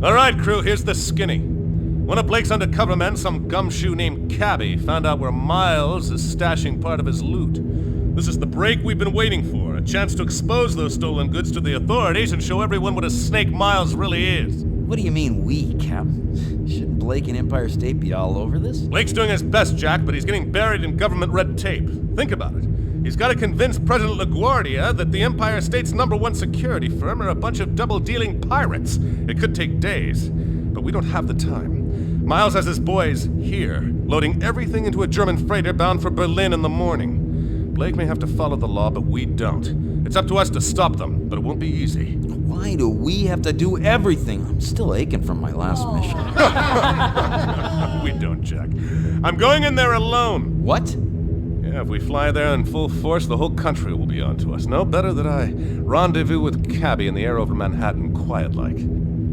All right, crew, here's the skinny. One of Blake's undercover men, some gumshoe named Cabby, found out where Miles is stashing part of his loot. This is the break we've been waiting for, a chance to expose those stolen goods to the authorities and show everyone what a snake Miles really is. What do you mean we, Cap? Shouldn't Blake and Empire State be all over this? Blake's doing his best, Jack, but he's getting buried in government red tape. Think about it. He's got to convince President LaGuardia that the Empire State's #1 security firm are a bunch of double-dealing pirates. It could take days, but we don't have the time. Miles has his boys here, loading everything into a German freighter bound for Berlin in the morning. Blake may have to follow the law, but we don't. It's up to us to stop them, but it won't be easy. Why do we have to do everything? I'm still aching from my last mission. We don't, Jack. I'm going in there alone. What? Yeah, if we fly there in full force, the whole country will be onto us. No better that I rendezvous with Cabby in the air over Manhattan quiet-like.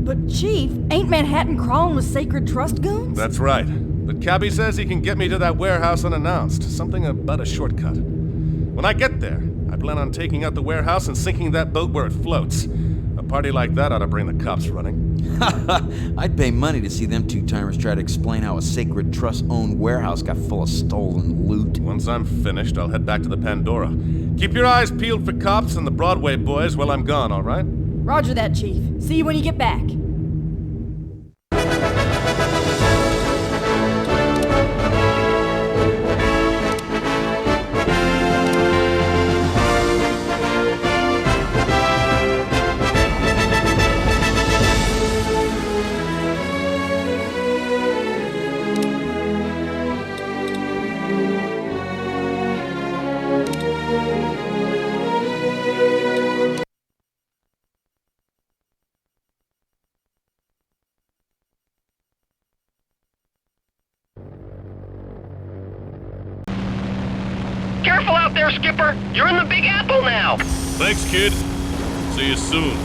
But Chief, ain't Manhattan crawling with Sacred Trust goons? That's right. But Cabby says he can get me to that warehouse unannounced. Something about a shortcut. When I get there, I plan on taking out the warehouse and sinking that boat where it floats. A party like that ought to bring the cops running. I'd pay money to see them two-timers try to explain how a Sacred Trust-owned warehouse got full of stolen loot. Once I'm finished, I'll head back to the Pandora. Keep your eyes peeled for cops and the Broadway boys while I'm gone, all right? Roger that, Chief. See you when you get back. Careful out there, Skipper! You're in the Big Apple now! Thanks, kid. See you soon.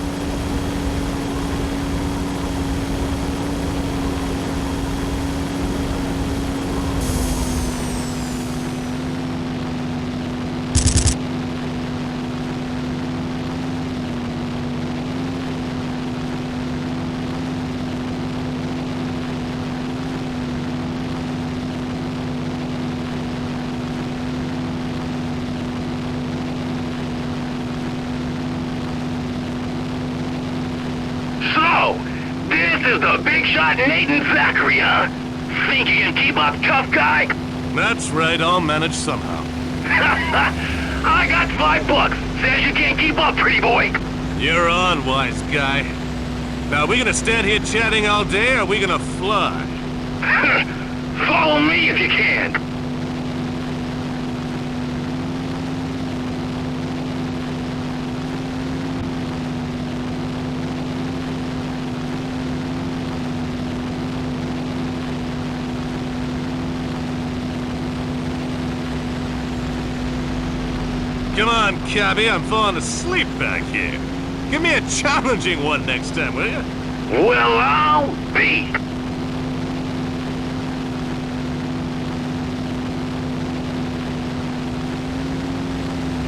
This is the big shot Nathan Zachary, huh? Think you can keep up, tough guy? That's right, I'll manage somehow. I got $5. Says you can't keep up, pretty boy. You're on, wise guy. Now, are we gonna stand here chatting all day, or are we gonna fly? Follow me if you can. Come on, Cabby, I'm falling asleep back here. Give me a challenging one next time, will you? Well, I'll be.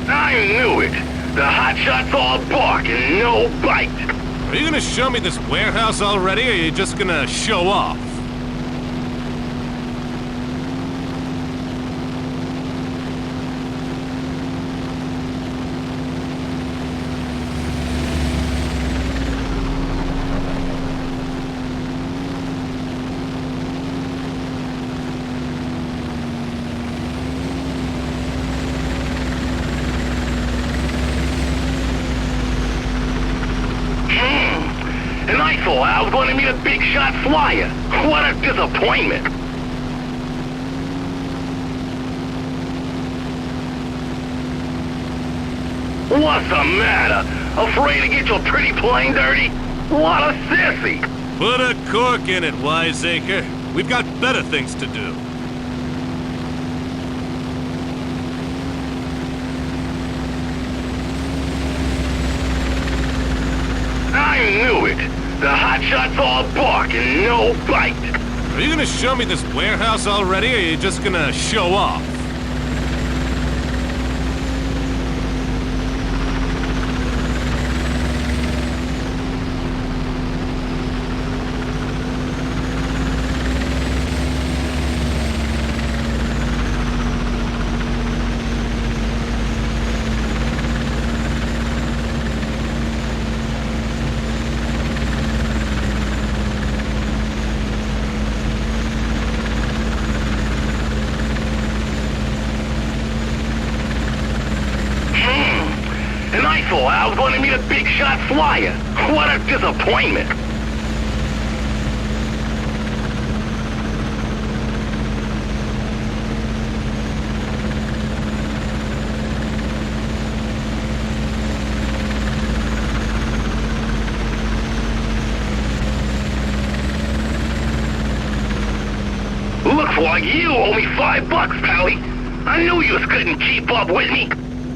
I knew it. The hotshot's all bark and no bite. Are you gonna show me this warehouse already, or are you just gonna show off? And I thought I was going to meet a big shot flyer. What a disappointment. What's the matter? Afraid to get your pretty plane dirty? What a sissy. Put a cork in it, wiseacre. We've got better things to do. I knew it. The hotshot's all bark and no bite. Are you gonna show me this warehouse already, or are you just gonna show off? and I thought I was going to meet a big shot flyer. What a disappointment. Looks like you owe me $5, Pally. I knew you couldn't keep up with me.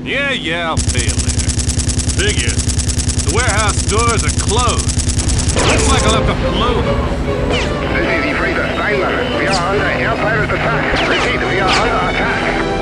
Yeah, I'll pay you later. Figures. The warehouse doors are closed. Looks like I'll have to blow them. This is the freighter Steinman. We are under air pirate attack. Repeat, we are under attack.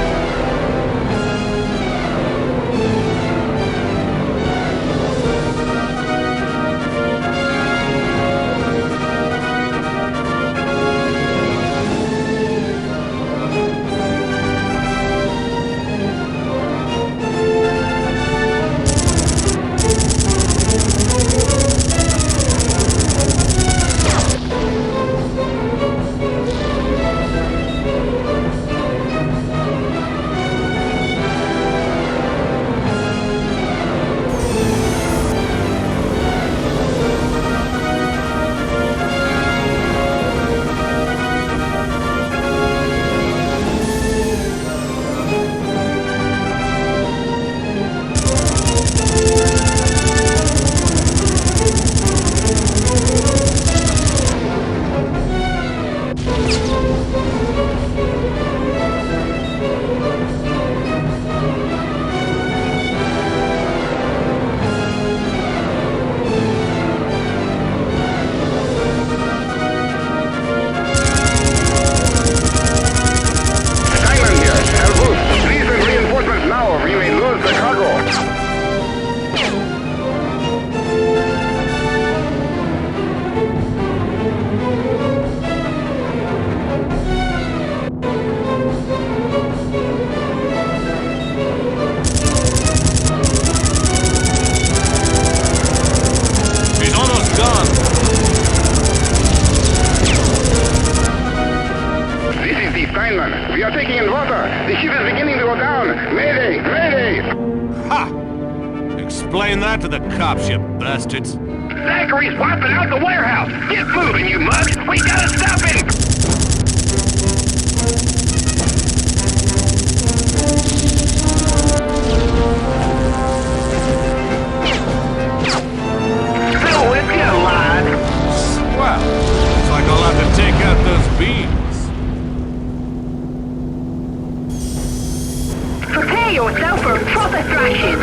We are taking in water. The ship is beginning to go down. Mayday! Mayday! Ha! Explain that to the cops, you bastards. Zachary's wiping out the warehouse. Get moving, you mugs. We gotta stop him. Still with you, lad. Well, looks like I'll have to take out those beams. Prepare yourself for a proper thrashing.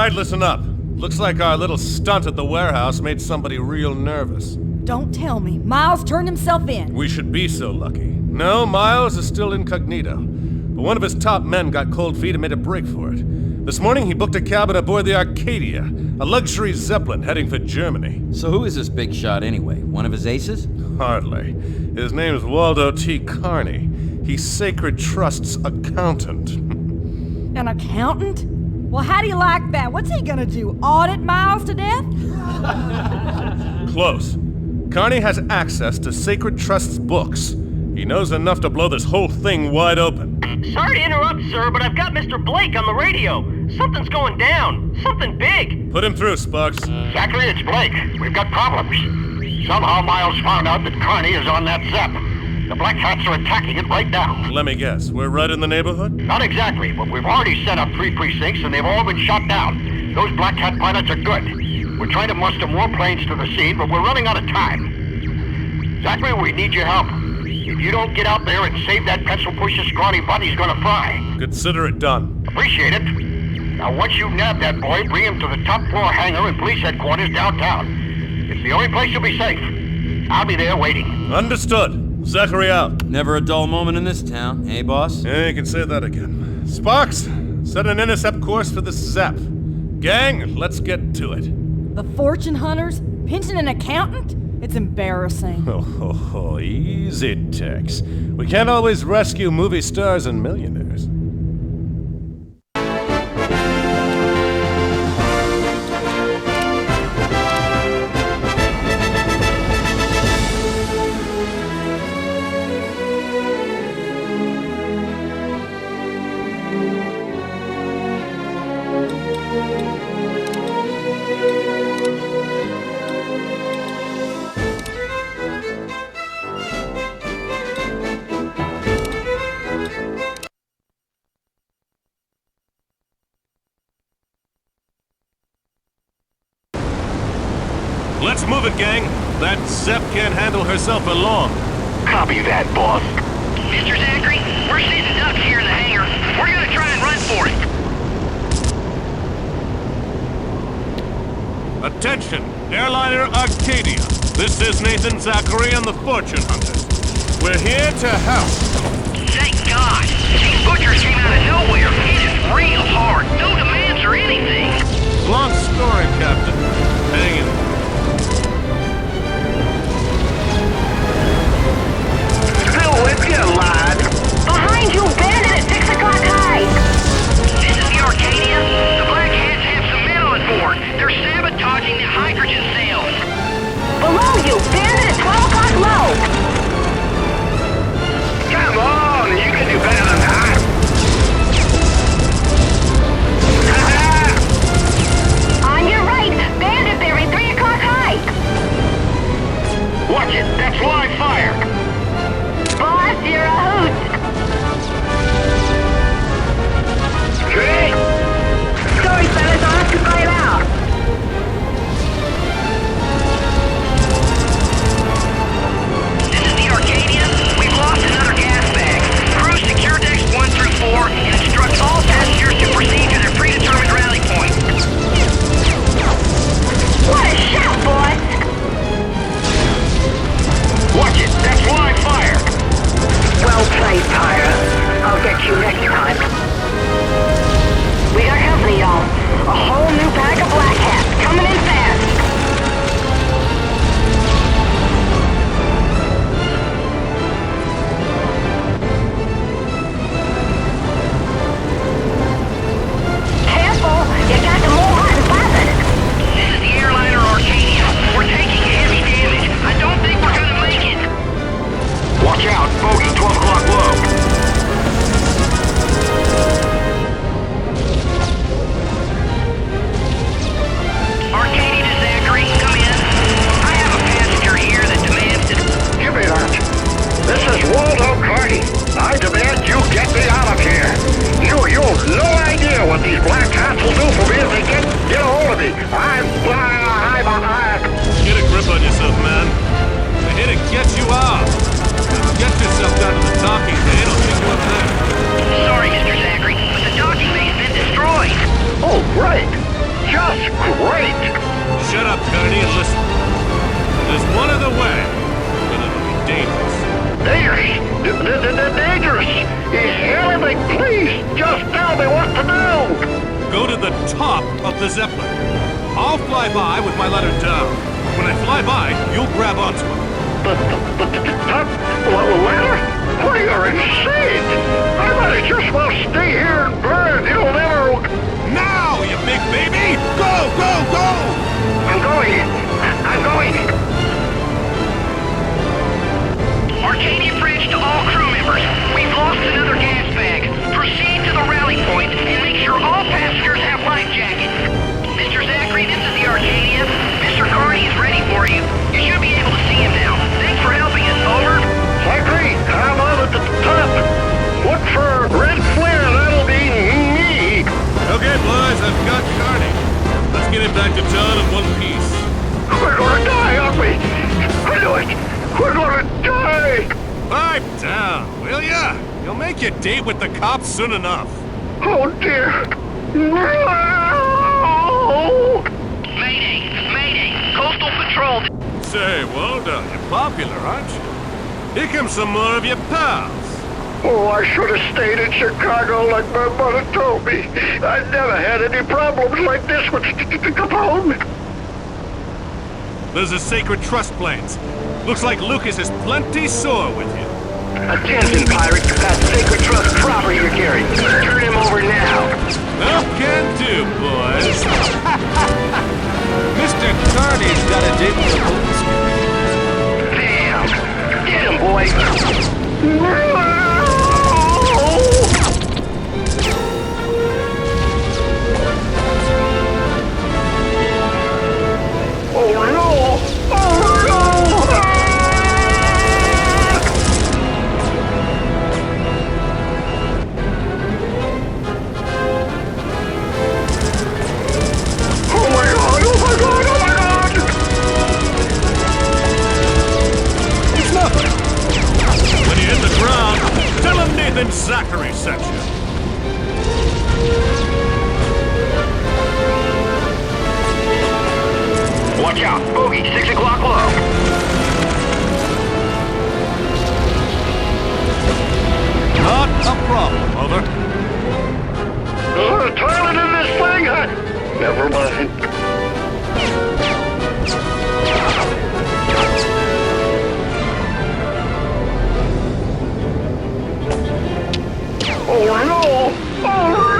right, listen up. Looks like our little stunt at the warehouse made somebody real nervous. Don't tell me. Miles turned himself in. We should be so lucky. No, Miles is still incognito. But one of his top men got cold feet and made a break for it. This morning he booked a cabin aboard the Arcadia, a luxury Zeppelin heading for Germany. So who is this big shot anyway? One of his aces? Hardly. His name's Waldo T. Carney. He's Sacred Trust's accountant. An accountant? Well, how do you like that? What's he gonna do? Audit Miles to death? Close. Carney has access to Sacred Trust's books. He knows enough to blow this whole thing wide open. Sorry to interrupt, sir, but I've got Mr. Blake on the radio. Something's going down. Something big. Put him through, Sparks. Zachary, it's Blake. We've got problems. Somehow Miles found out that Carney is on that Zep. The Black Hats are attacking it right now. Let me guess, we're right in the neighborhood? Not exactly, but we've already set up 3 precincts and they've all been shot down. Those Black Hat pilots are good. We're trying to muster more planes to the scene, but we're running out of time. Zachary, we need your help. If you don't get out there and save that pencil-pusher scrawny butt, he's gonna fry. Consider it done. Appreciate it. Now, once you nab that boy, bring him to the top floor hangar in police headquarters downtown. It's the only place you'll be safe. I'll be there waiting. Understood. Zachary out. Never a dull moment in this town, eh, boss? Yeah, you can say that again. Sparks, set an intercept course for the Zep. Gang, let's get to it. The fortune hunters? Pinching an accountant? It's embarrassing. Oh, easy, Tex. We can't always rescue movie stars and millionaires. Let's move it, gang. That Zep can't handle herself alone. Copy that, boss. Mr. Zachary, we're sitting ducks here in the hangar. We're gonna try and run for it. Attention, airliner Arcadia. This is Nathan Zachary and the Fortune Hunters. We're here to help. Thank God. These butchers came out of nowhere. It is real hard. No demands or anything. Long story, Captain. Hang in. Still with you, lad. Behind you, bandit at 6 o'clock high. This is the Arcadia. The Black Hats have some men on board. They're sabotaging the hydrogen cells. Below you, bandit at 12 o'clock low. Come on, you can do better than that. go to the top of the Zeppelin. I'll fly by with my ladder down. When I fly by, you'll grab onto it. The top ladder? What, you're insane! I might just well stay here and burn. It'll never... Now, you big baby! Go, go, go! I'm going. Arcadia Bridge to all crew members. We've lost another gas bag. Proceed to the rally point and make sure all passengers have life jackets. Mr. Zachary, this is the Arcadia. Mr. Carney is ready for you. You should be able to see him now. Thanks for helping us. Over. Zachary, I'm on at the top. Look for red flare. That'll be me. Okay, boys, I've got Carney. Let's get him back to town in one piece. We're gonna die, aren't we? I know it. We're gonna die. Pipe down, will ya? You'll make your date with the cops soon enough. Oh dear. No! Mayday. Coastal Patrol. Say, Waldo, you're popular, aren't you? Here come some more of your pals. Oh, I should have stayed in Chicago like my mother told me. I never had any problems like this with Capone. Those are Sacred Trust planes. Looks like Lucas is plenty sore with you. Attention, pirates. That Sacred Trust proper you're carrying. Turn him over now. Well, can do, boys. Mr. Carney's got a date with the police. Damn. Get him, boy. Oh no! Oh no! Oh my god! Oh my god! Oh my god! It's nothing. When you hit the ground, tell him Nathan Zachary sent you. Watch out! Bogey, 6 o'clock low. Not a problem, over. A toilet in this thing? Never mind. Oh no! Oh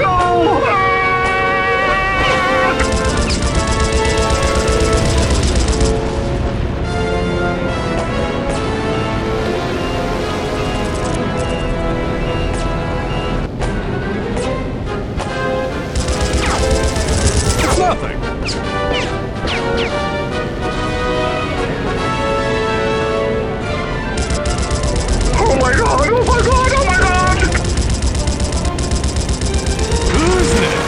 no! It's nothing. Oh my god! Oh my god! Oh my god! Who's next?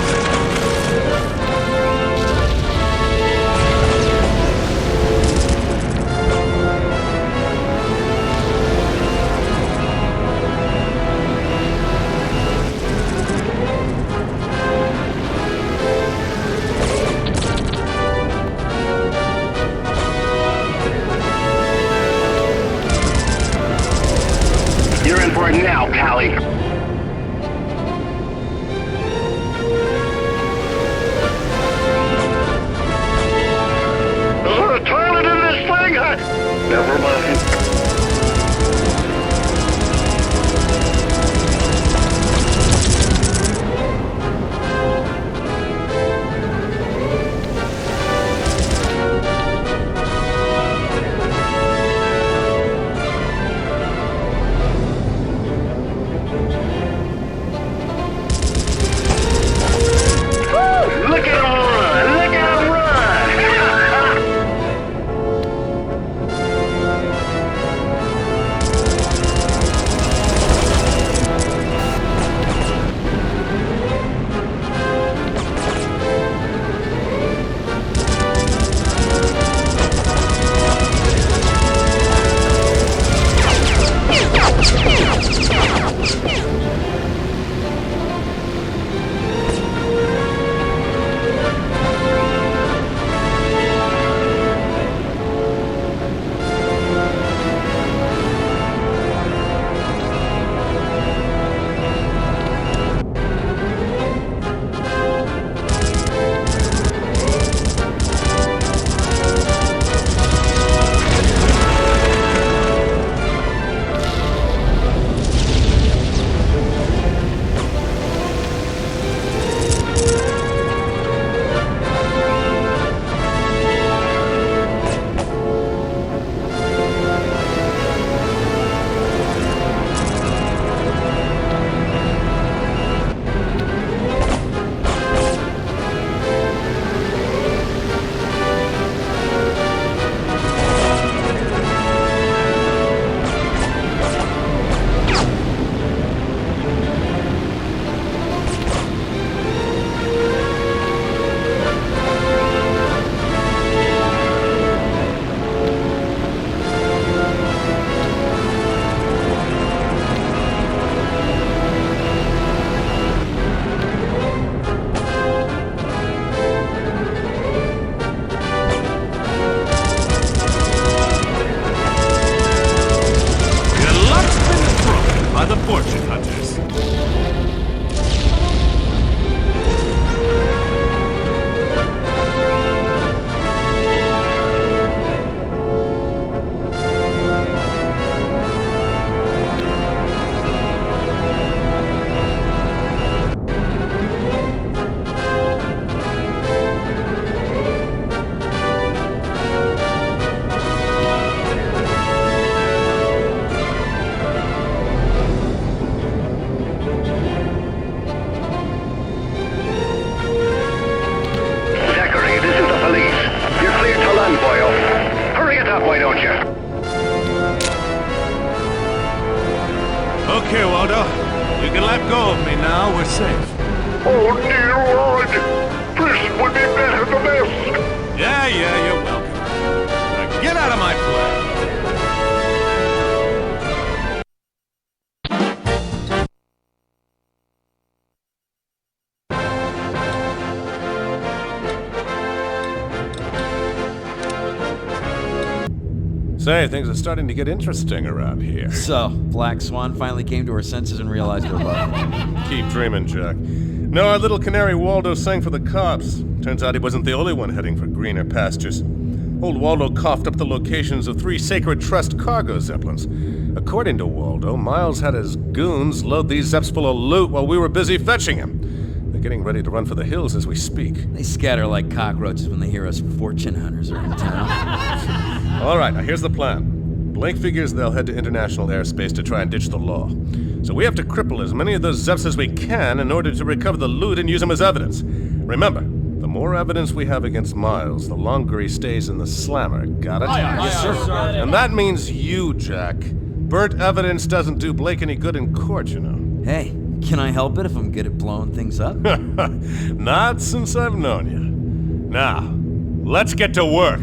safe. Oh, dear Lord! Prison would be better than this! Yeah, you're welcome. Now get out of my plane! Say, things are starting to get interesting around here. So, Black Swan finally came to her senses and realized her luck. Keep dreaming, Jack. No, our little canary Waldo sang for the cops. Turns out he wasn't the only one heading for greener pastures. Old Waldo coughed up the locations of 3 Sacred Trust cargo zeppelins. According to Waldo, Miles had his goons load these zeps full of loot while we were busy fetching him. They're getting ready to run for the hills as we speak. They scatter like cockroaches when they hear us fortune hunters are in town. All right, now here's the plan. Blake figures they'll head to international airspace to try and ditch the law. So we have to cripple as many of those Zeps as we can in order to recover the loot and use them as evidence. Remember, the more evidence we have against Miles, the longer he stays in the slammer. Got it? Yes, sir. And that means you, Jack. Burnt evidence doesn't do Blake any good in court, you know. Hey, can I help it if I'm good at blowing things up? Not since I've known you. Now, let's get to work.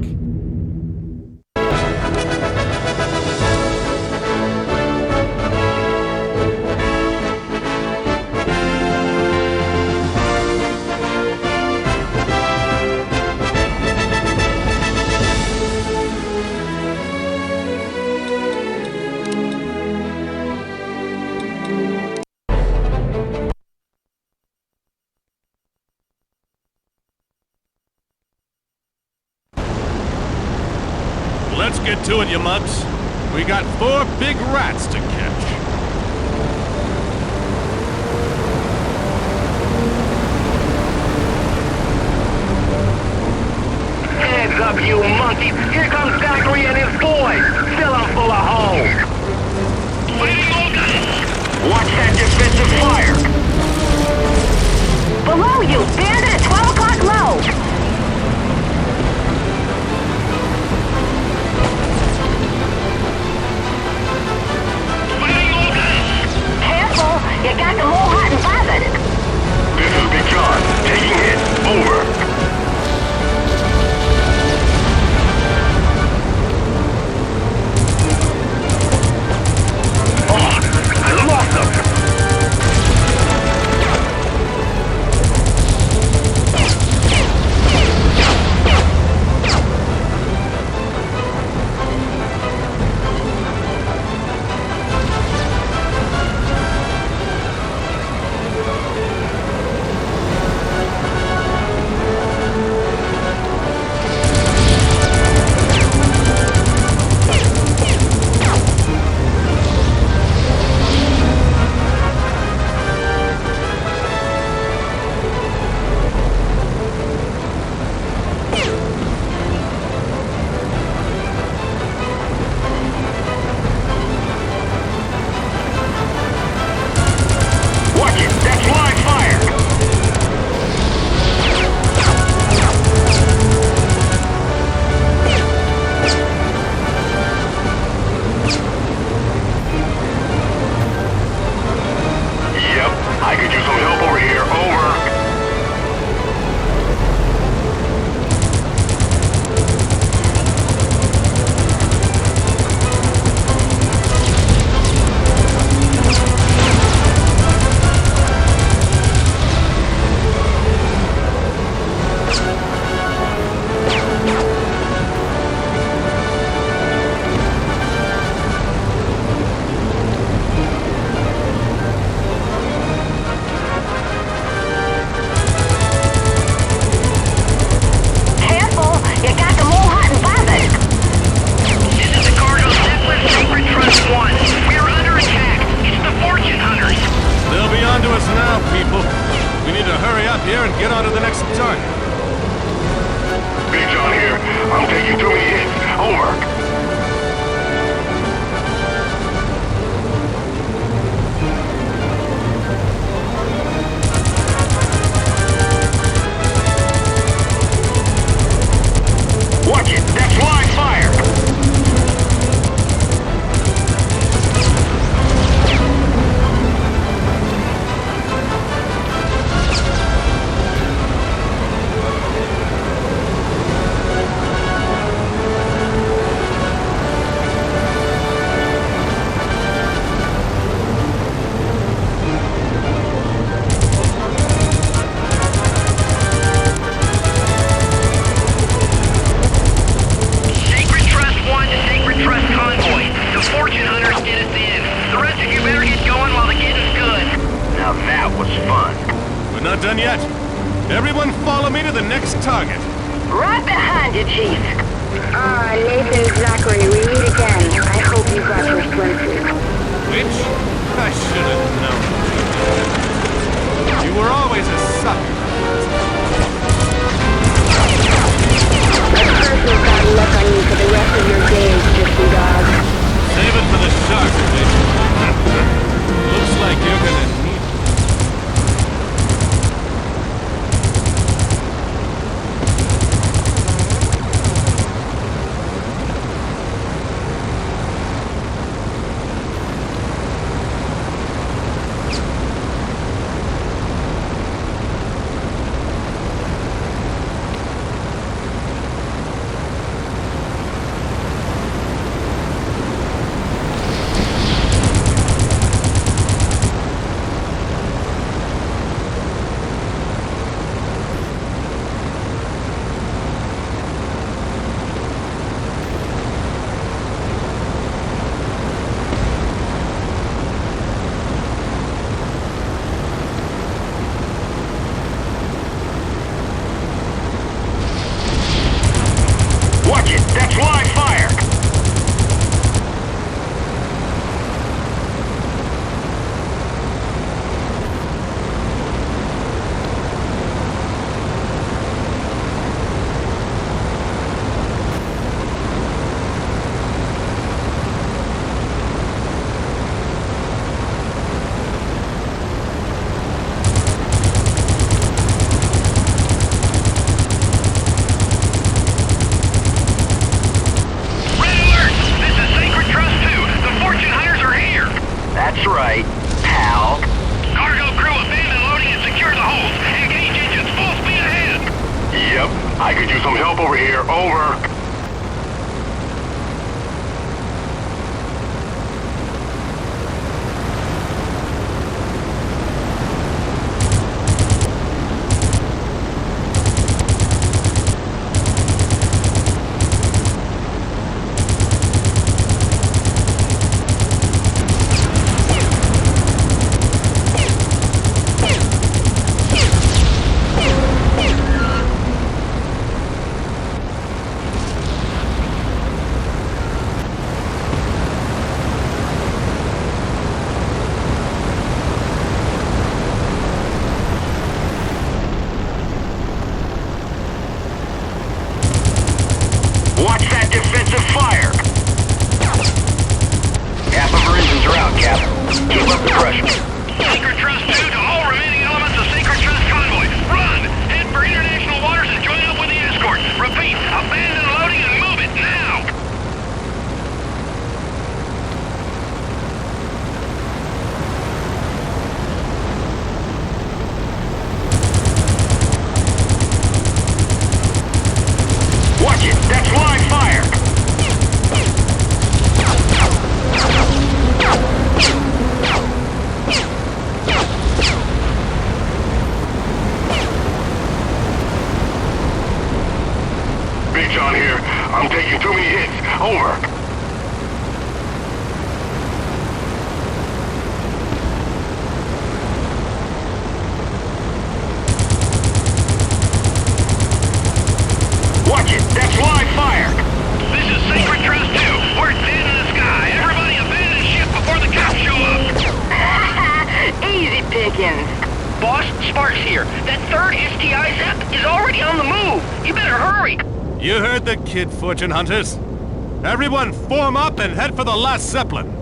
Let's get to it, you mugs. We got 4 big rats to catch. Heads up, you monkeys! Here comes Zachary and his boys! Fill them full of holes! Watch that defensive fire! Below you! Bandit at 12 o'clock low! You got them all hot and bothered. This is Big John. Taking it. Over. Oh, I lost them. done yet. Everyone follow me to the next target. Right behind you, Chief. Nathan Zachary, we meet again. I hope you got your swimsuit. Which? I should have known. You were always a sucker. A personal bad luck on you for the rest of your days, gypsy dog. Save it for the sharks, bitch. Looks like you're gonna need it. Watch it! That's live fire! Red alert! This is Sacred Trust 2. The fortune hunters are here. That's right, pal. Cargo crew abandon loading and secure the holds. Engage engines full speed ahead. Yep, I could use some help over here. Over. Watch that defensive fire! Half of our engines are out, Cap. Keep up the pressure. Sacred Trust 2 to all remaining elements of Sacred Trust convoy. Run! Head for international waters and join up with the escort. Repeat, abandon loading and move it now! Watch it! That's live fire! Big John here. I'm taking too many hits. Over. Watch it! That's live fire! This is Sacred Trust 2. We're dead in the sky. Everybody abandon ship before the cops show up. Easy pickings. Boss, Sparks here. That third STI zap is already on the move. You better hurry. You heard the kid, fortune hunters. Everyone form up and head for the last Zeppelin.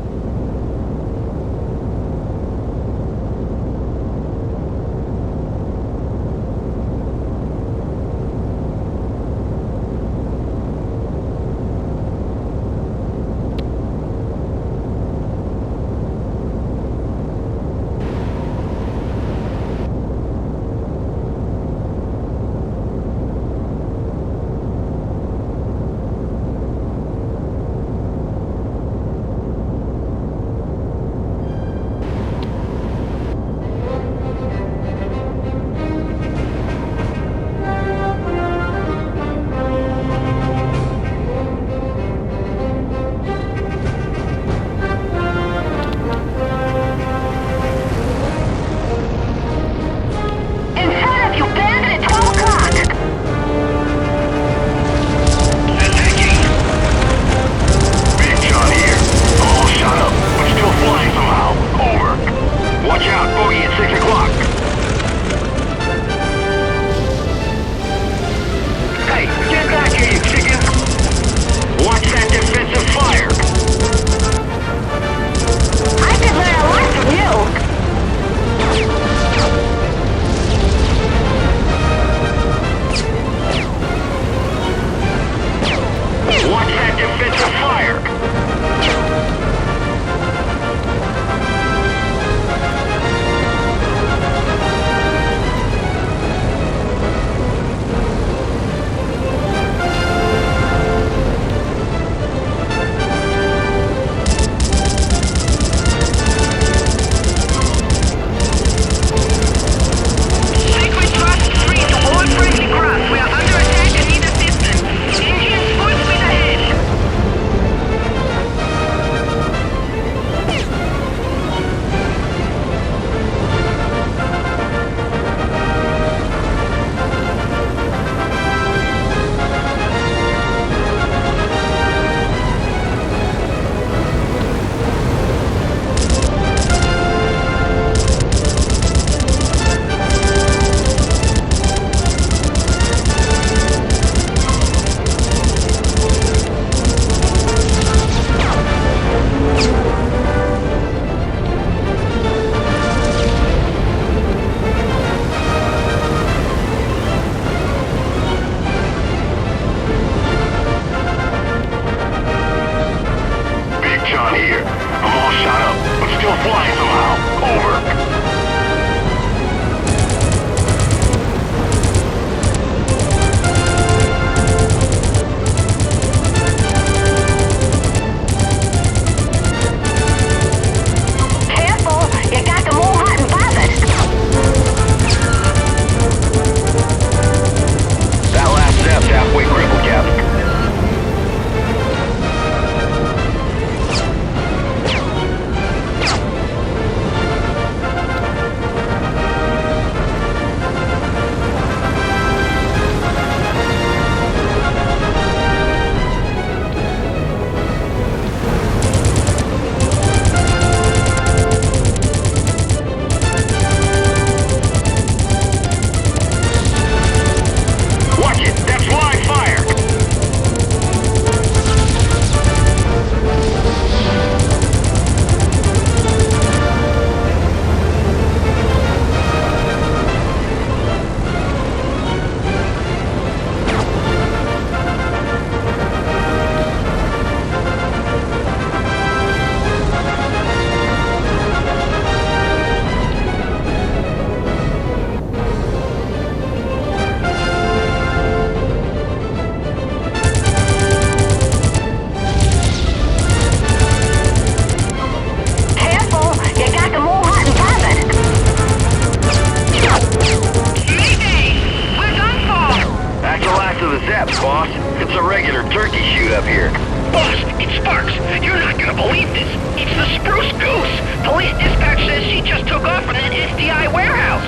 boss. It's a regular turkey shoot up here. Boss, it's Sparks. You're not gonna believe this. It's the Spruce Goose. Police dispatch says she just took off from that SDI warehouse.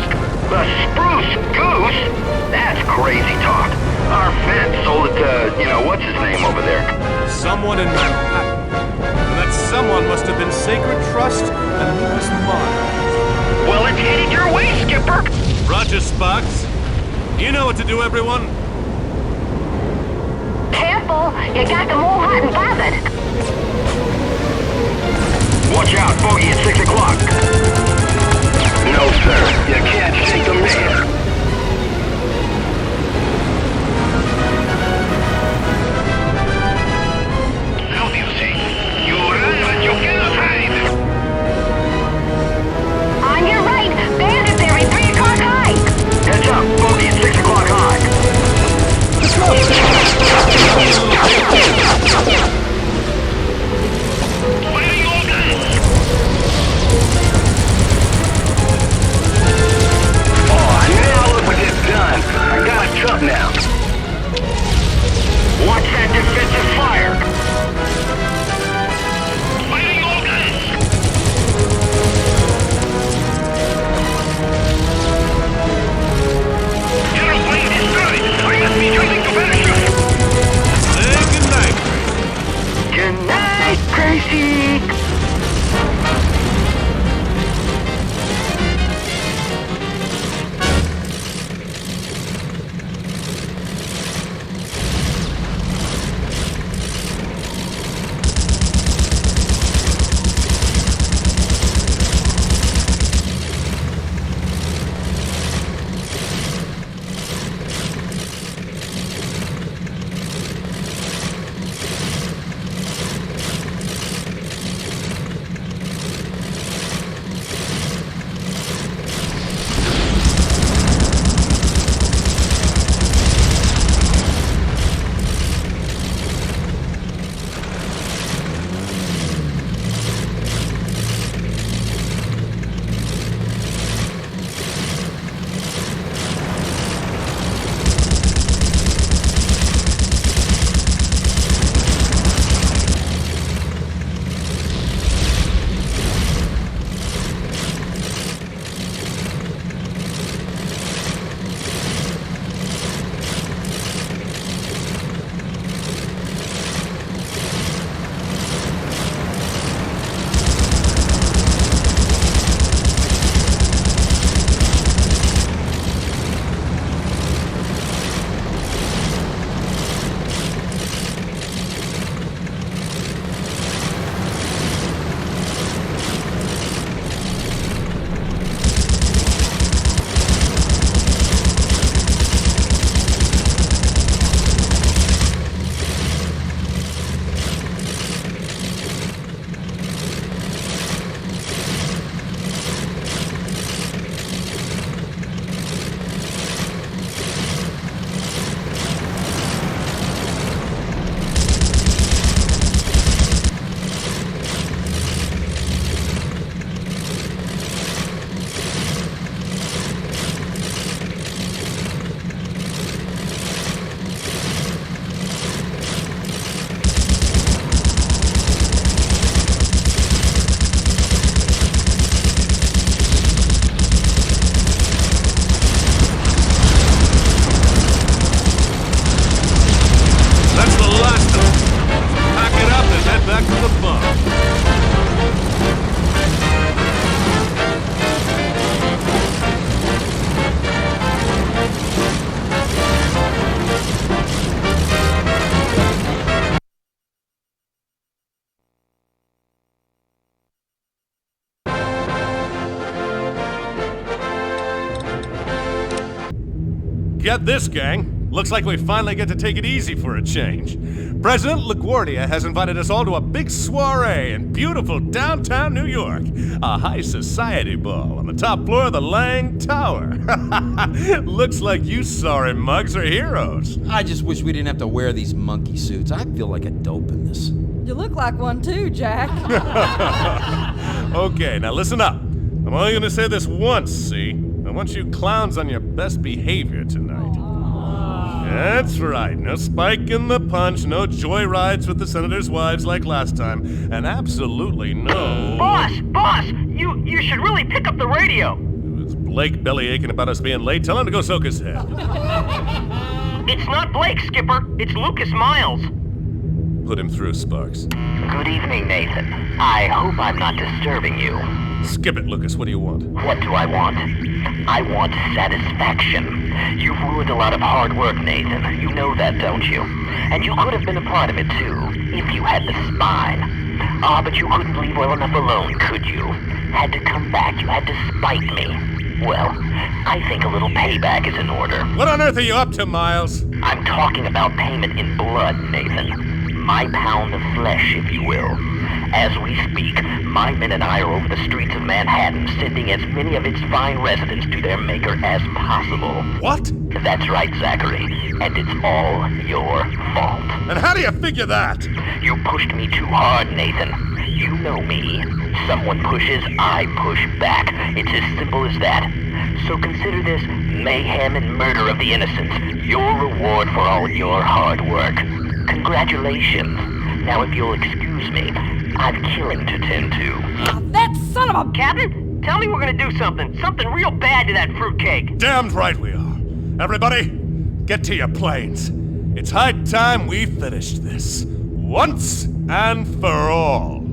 The Spruce Goose? That's crazy talk. Our Fed sold it to, what's his name over there? Someone in Manhattan. And that someone must have been Sacred Trust and Louis Mars. Well, it's headed your way, Skipper. Roger, Sparks. You know what to do, everyone. Careful, you got them all hot and bothered. Watch out, bogey at 6 o'clock. No, sir. You can't shake the man. Now, Busey, you run, but you cannot hide. On your right, bandits every 3 o'clock high. Heads up, bogey at 6 o'clock high. Firing all guns. Oh, now look what you've done. I got a truck now. Watch that defensive fire. Firing all guns. Aeroplane destroyed. I must be jumping to parachute. Say goodnight. Good night, Gracie. Get this, gang. Looks like we finally get to take it easy for a change. President LaGuardia has invited us all to a big soiree in beautiful downtown New York. A high society ball on the top floor of the Lang Tower. Looks like you sorry mugs are heroes. I just wish we didn't have to wear these monkey suits. I feel like a dope in this. You look like one too, Jack. Okay, now listen up. I'm only gonna say this once, see? I want you clowns on your best behavior tonight. That's right. No spike in the punch, no joyrides with the senators' wives like last time, and absolutely no... Boss! You should really pick up the radio. It's Blake belly aching about us being late. Tell him to go soak his head. It's not Blake, Skipper. It's Lucas Miles. Put him through, Sparks. Good evening, Nathan. I hope I'm not disturbing you. Skip it, Lucas. What do you want? What do I want? I want satisfaction. You've ruined a lot of hard work, Nathan. You know that, don't you? And you could have been a part of it, too, if you had the spine. But you couldn't leave well enough alone, could you? Had to come back. You had to spite me. Well, I think a little payback is in order. What on earth are you up to, Miles? I'm talking about payment in blood, Nathan. My pound of flesh, if you will. As we speak, my men and I are over the streets of Manhattan, sending as many of its fine residents to their maker as possible. What? That's right, Zachary. And it's all your fault. And how do you figure that? You pushed me too hard, Nathan. You know me. Someone pushes, I push back. It's as simple as that. So consider this mayhem and murder of the innocent your reward for all your hard work. Congratulations. Now, if you'll excuse me, I've killing to tend to. That son of a... Captain, tell me we're gonna do something real bad to that fruitcake. Damned right we are. Everybody, get to your planes. It's high time we finished this. Once and for all.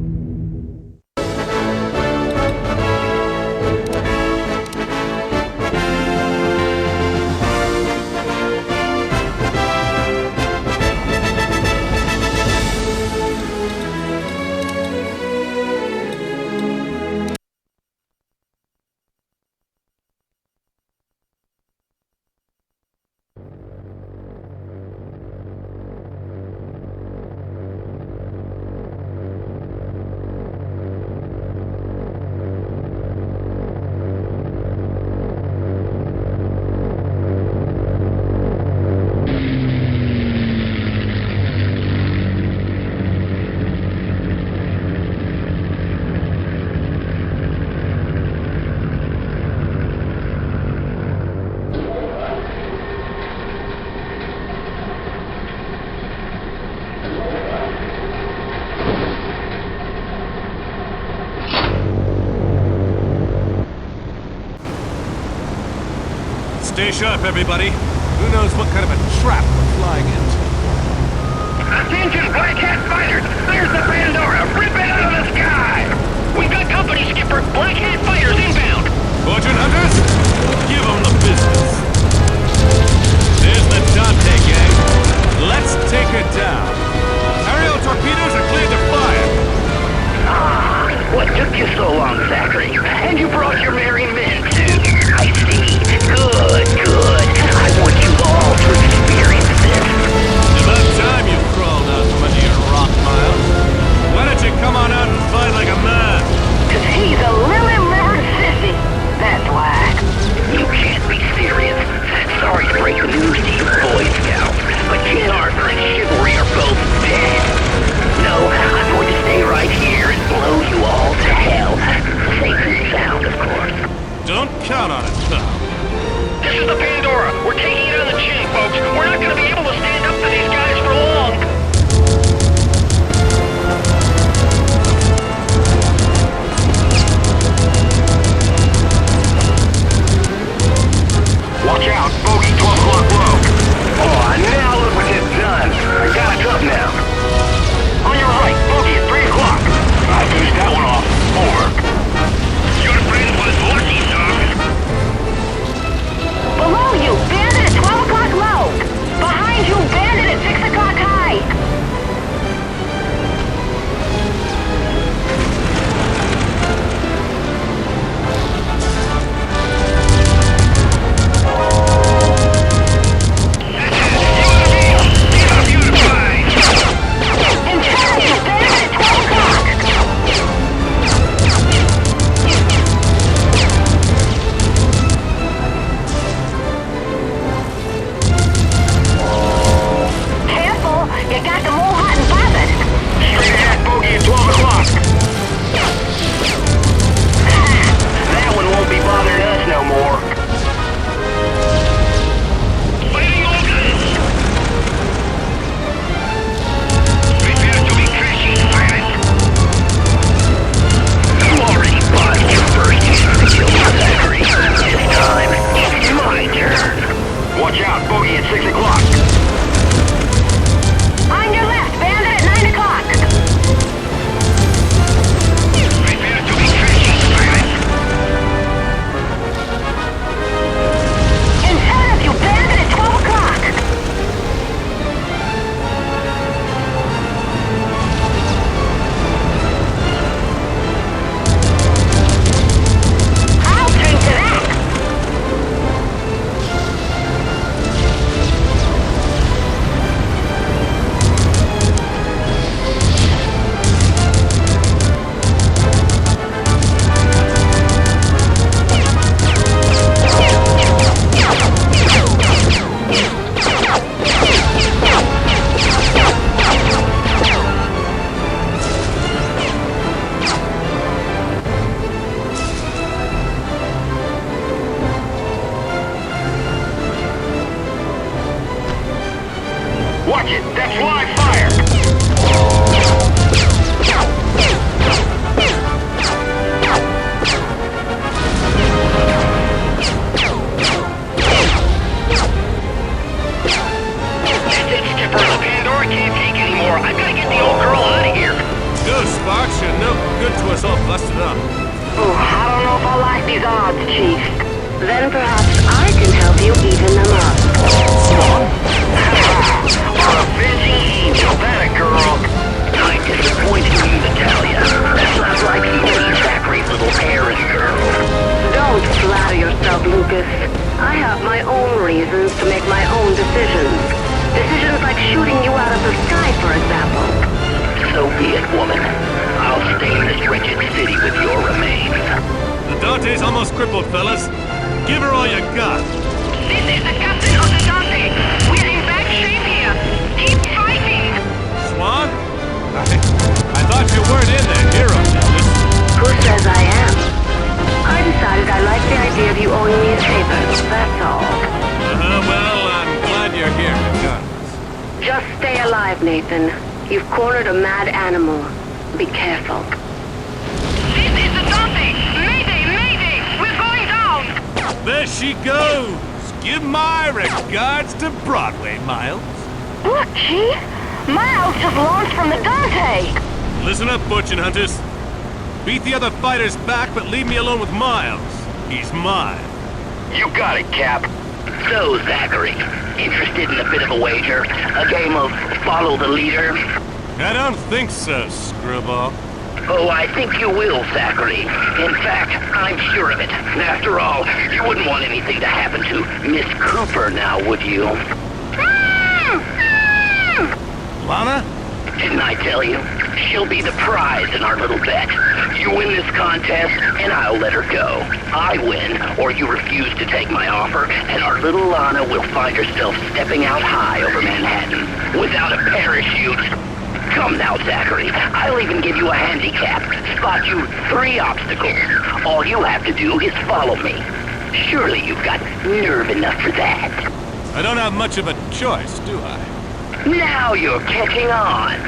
Stay sharp, everybody. Who knows what kind of a trap we're flying into? Attention, Black Hat fighters! There's the Pandora! Rip it out of the sky! We've got company, Skipper! Black Hat fighters inbound! Fortune hunters, give them the business. There's the Dante gang. Let's take it down. Aerial torpedoes are cleared to fire. What took you so long, Zachary? And you brought your merry men, too. I see. Good. I want you all to experience this. About time you crawled out from under your rock, Miles. Why don't you come on out and fight like a man? 'Cause he's a lily-livered sissy. That's why. You can't bogey at 6 o'clock. On your left, bandit at 9 o'clock. Prepare to be trenching, pirates. In front of you, bandit at 12 o'clock. I'll drink to that. Watch it, that's live fire. That's it, Skipper. The Pandora can't take anymore. I've got to get the old girl out of here. Go, Sparks. You're no good to us all busted up. Oh, I don't know if I like these odds, Chief. Then perhaps I can help you even them up. Our avenging angel, that a girl. I'm disappointed in you, Natalia. That sounds like you need Zachary's little errand girl. Don't flatter yourself, Lucas. I have my own reasons to make my own decisions. Decisions like shooting you out of the sky, for example. So be it, woman. I'll stay in this wretched city with your remains. The Dante's almost crippled, fellas. Give her all you got. This is the captain of the Dante. We're in bad shape here. Keep fighting. Swan? I thought you weren't in the hero business. Who says I am? I decided I liked the idea of you owing me a favor, that's all. Well, I'm glad you're here, regardless. Just stay alive, Nathan. You've cornered a mad animal. Be careful. This is the Dante. Mayday, mayday. We're going down. There she goes. Give my regards to Broadway, Miles. Look, Chief! Miles just launched from the Dante! Listen up, Fortune Hunters. Beat the other fighters back, but leave me alone with Miles. He's mine. You got it, Cap. So, Zachary, interested in a bit of a wager? A game of follow the leader? I don't think so, Screwball. Oh, I think you will, Zachary. In fact, I'm sure of it. After all, you wouldn't want anything to happen to Miss Cooper now, would you? Lana? Didn't I tell you? She'll be the prize in our little bet. You win this contest, and I'll let her go. I win, or you refuse to take my offer, and our little Lana will find herself stepping out high over Manhattan without a parachute. Come now, Zachary. I'll even give you a handicap. Spot you 3 obstacles. All you have to do is follow me. Surely you've got nerve enough for that. I don't have much of a choice, do I? Now you're catching on.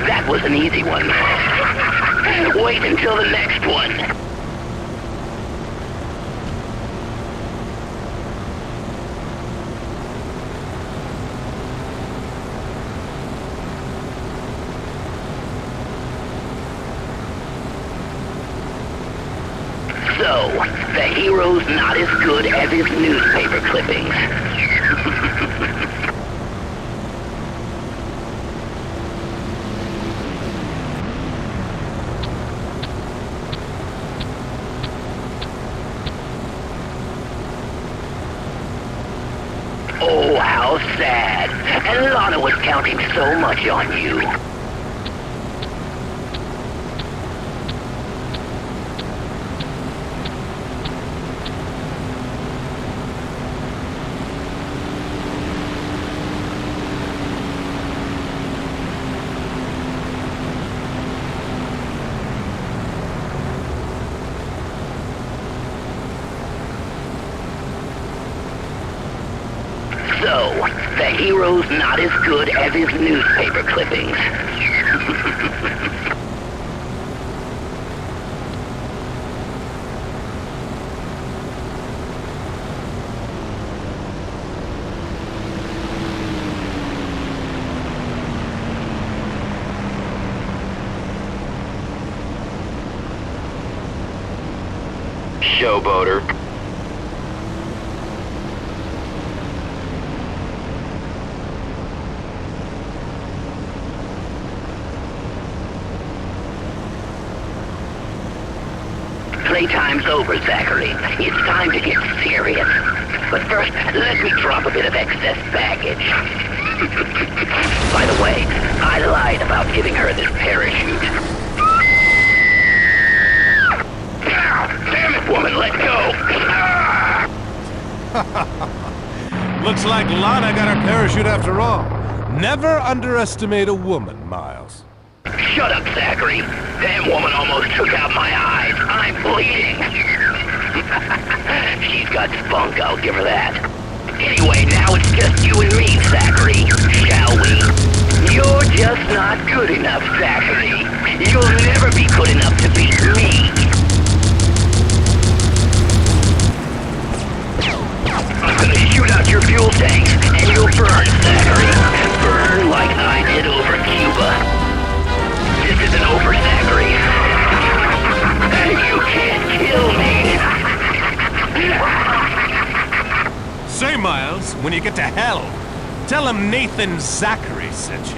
That was an easy one. Wait until the next one. So, the hero's not as good as his newspaper clippings. Oh, how sad. And Lana was counting so much on you. So, the hero's not as good as his newspaper clippings. Showboater. Playtime's over, Zachary. It's time to get serious. But first, let me drop a bit of excess baggage. By the way, I lied about giving her this parachute. Damn it, woman, let go! Looks like Lana got her parachute after all. Never underestimate a woman, Miles. Shut up, Zachary. That woman almost took out my eyes. I'm bleeding. She's got spunk, I'll give her that. Anyway, now it's just you and me, Zachary. Shall we? You're just not good enough, Zachary. You'll never be good enough to beat me. I'm gonna shoot out your fuel tanks, and you'll burn, Zachary. Burn like I did over Cuba. This isn't over, Zachary. You can't kill me. Say, Miles, when you get to hell, tell him Nathan Zachary sent you.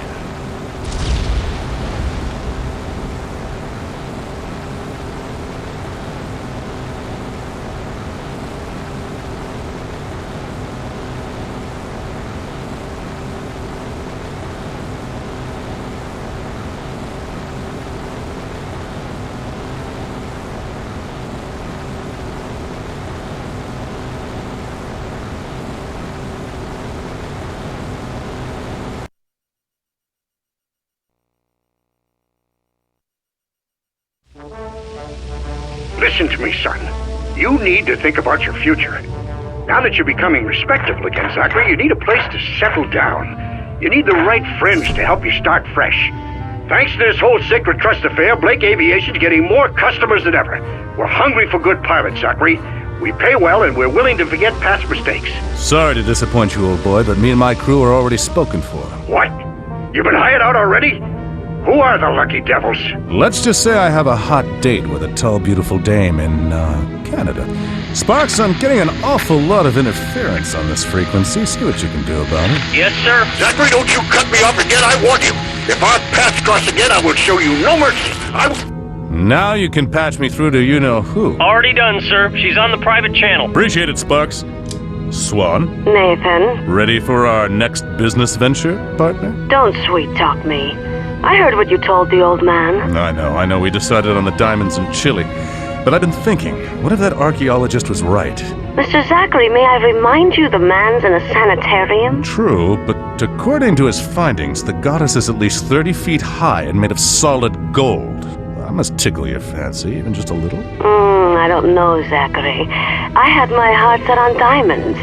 Listen to me, son. You need to think about your future. Now that you're becoming respectable again, Zachary, you need a place to settle down. You need the right friends to help you start fresh. Thanks to this whole Sacred Trust affair, Blake Aviation's getting more customers than ever. We're hungry for good pilots, Zachary. We pay well, and we're willing to forget past mistakes. Sorry to disappoint you, old boy, but me and my crew are already spoken for. What? You've been hired out already? Who are the lucky devils? Let's just say I have a hot date with a tall, beautiful dame in, Canada. Sparks, I'm getting an awful lot of interference on this frequency. See what you can do about it. Yes, sir. Zachary, don't you cut me off again, I warn you. If our paths cross again, I will show you no mercy. Now you can patch me through to you-know-who. Already done, sir. She's on the private channel. Appreciate it, Sparks. Swan, Nathan, ready for our next business venture, partner? don't sweet-talk me. I heard what you told the old man. I know. We decided on the diamonds in Chile. But I've been thinking, what if that archaeologist was right? Mr. Zachary, may I remind you the man's in a sanitarium? True, but according to his findings, the goddess is at least 30 feet high and made of solid gold. That must tickle your fancy, even just a little. I don't know, Zachary. I had my heart set on diamonds,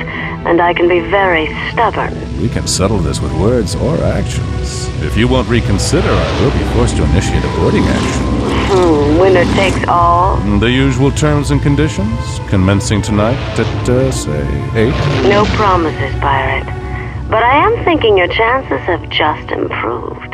and I can be very stubborn. We can settle this with words or actions. If you won't reconsider, I will be forced to initiate a boarding action. Winner takes all? The usual terms and conditions, commencing tonight at, say, 8? No promises, Pirate. But I am thinking your chances have just improved.